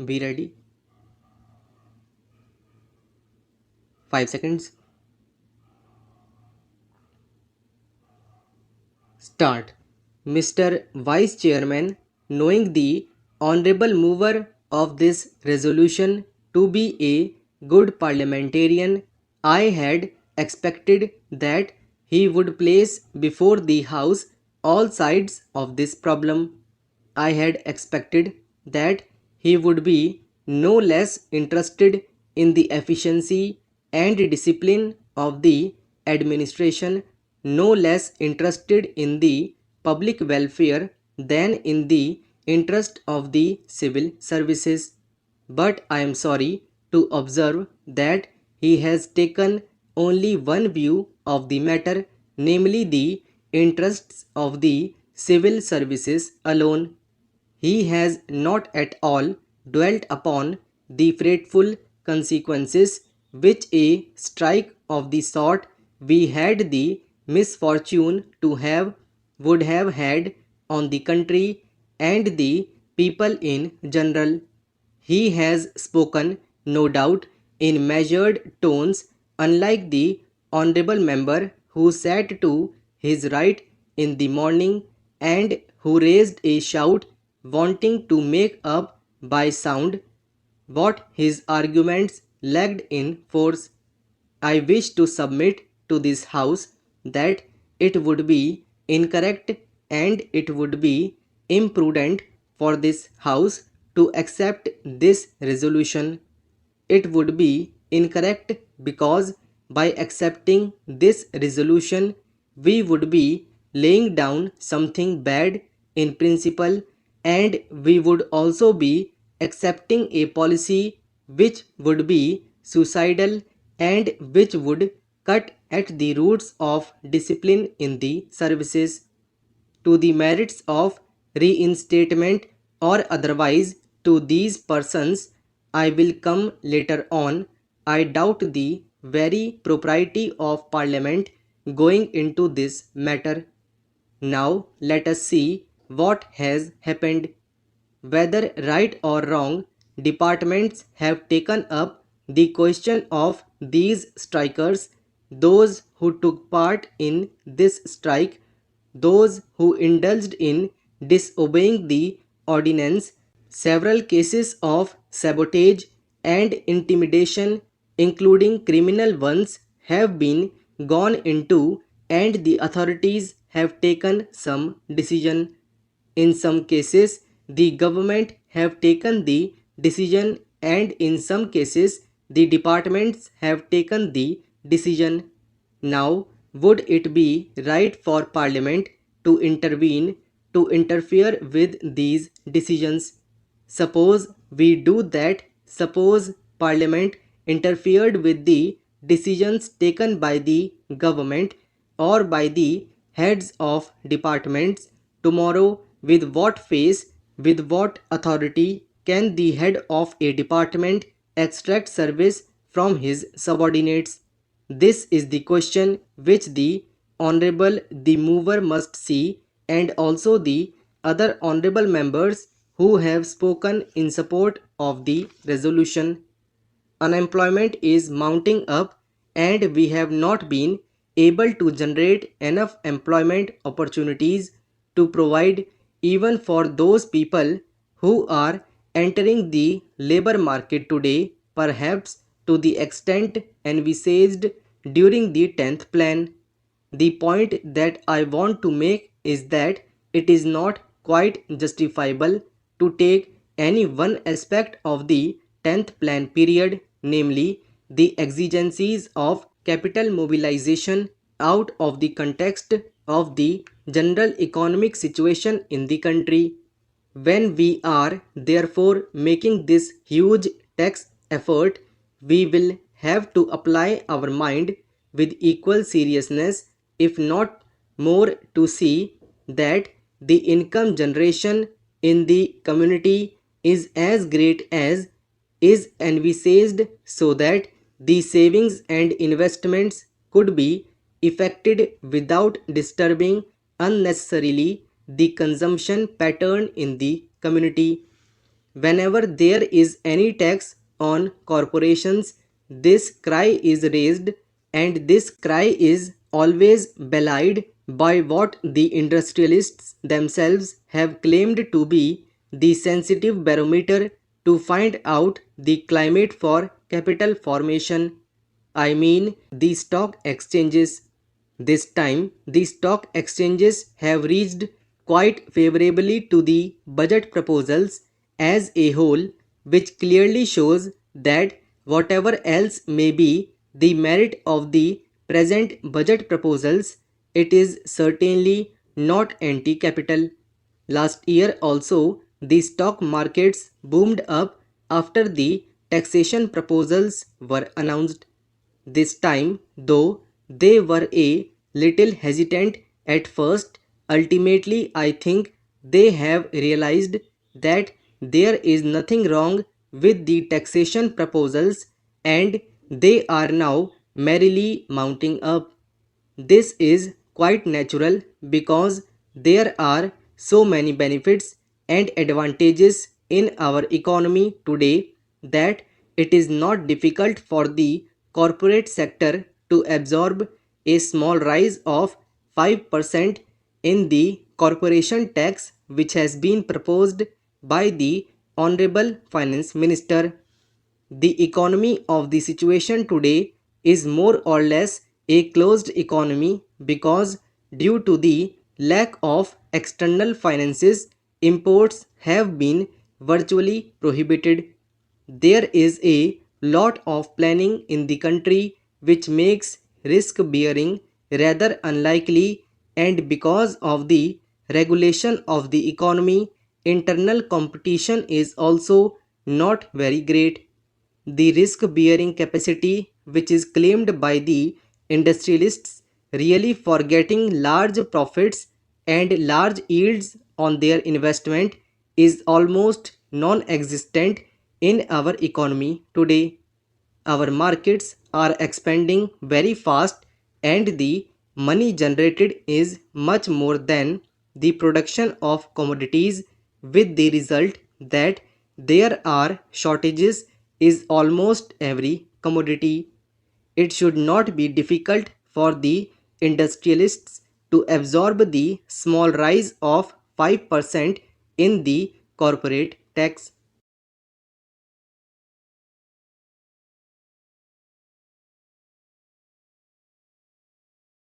Be ready. 5 seconds. Start. Mr. Vice Chairman, knowing the honorable mover of this resolution to be a good parliamentarian, I had expected that he would place before the House all sides of this problem. I had expected that he would be no less interested in the efficiency and discipline of the administration, no less interested in the public welfare than in the interest of the civil services. But I am sorry to observe that he has taken only one view of the matter, namely the interests of the civil services alone. He has not at all dwelt upon the frightful consequences which a strike of the sort we had the misfortune to have would have had on the country and the people in general. He has spoken, no doubt, in measured tones, unlike the honourable member who sat to his right in the morning and who raised a shout wanting to make up by sound what his arguments lacked in force. I wish to submit to this House that it would be incorrect and it would be imprudent for this House to accept this resolution. It would be incorrect because by accepting this resolution, we would be laying down something bad in principle, and we would also be accepting a policy which would be suicidal and which would cut at the roots of discipline in the services. To the merits of reinstatement or otherwise to these persons I will come later on. I doubt the very propriety of Parliament going into this matter. Now let us see what has happened. Whether right or wrong, departments have taken up the question of these strikers, those who took part in this strike, those who indulged in disobeying the ordinance. Several cases of sabotage and intimidation, including criminal ones, have been gone into, and the authorities have taken some decision. In some cases, the government have taken the decision, and in some cases, the departments have taken the decision. Now, would it be right for Parliament to intervene, to interfere with these decisions? Suppose we do that. Suppose Parliament interfered with the decisions taken by the government or by the heads of departments. Tomorrow, with what face, with what authority can the head of a department extract service from his subordinates? This is the question which the Honorable the Mover must see, and also the other honorable members who have spoken in support of the resolution. Unemployment is mounting up, and we have not been able to generate enough employment opportunities to provide even for those people who are entering the labor market today, perhaps to the extent envisaged during the 10th plan. The point that I want to make is that it is not quite justifiable to take any one aspect of the 10th plan period, namely the exigencies of capital mobilization, out of the context of the general economic situation in the country. When we are therefore making this huge tax effort, we will have to apply our mind with equal seriousness, if not more, to see that the income generation in the community is as great as is envisaged, so that the savings and investments could be effected without disturbing unnecessarily the consumption pattern in the community. Whenever there is any tax on corporations, this cry is raised, and this cry is always belied by what the industrialists themselves have claimed to be the sensitive barometer to find out the climate for capital formation. I mean the stock exchanges. This time, the stock exchanges have reached quite favorably to the budget proposals as a whole, which clearly shows that whatever else may be the merit of the present budget proposals, it is certainly not anti capital. Last year also, the stock markets boomed up after the taxation proposals were announced. This time, though, they were a little hesitant at first. Ultimately, I think they have realized that there is nothing wrong with the taxation proposals, and they are now merrily mounting up. This is quite natural because there are so many benefits and advantages in our economy today that it is not difficult for the corporate sector to absorb a small rise of 5% in the corporation tax which has been proposed by the Honorable Finance Minister. The economy of the situation today is more or less a closed economy because due to the lack of external finances, imports have been virtually prohibited. There is a lot of planning in the country which makes risk bearing rather unlikely, and because of the regulation of the economy, internal competition is also not very great. The risk bearing capacity, which is claimed by the industrialists, really forgetting large profits and large yields on their investment, is almost non existent in our economy today. Our markets are expanding very fast, and the money generated is much more than the production of commodities, with the result that there are shortages is almost every commodity. It should not be difficult for the industrialists to absorb the small rise of 5% in the corporate tax.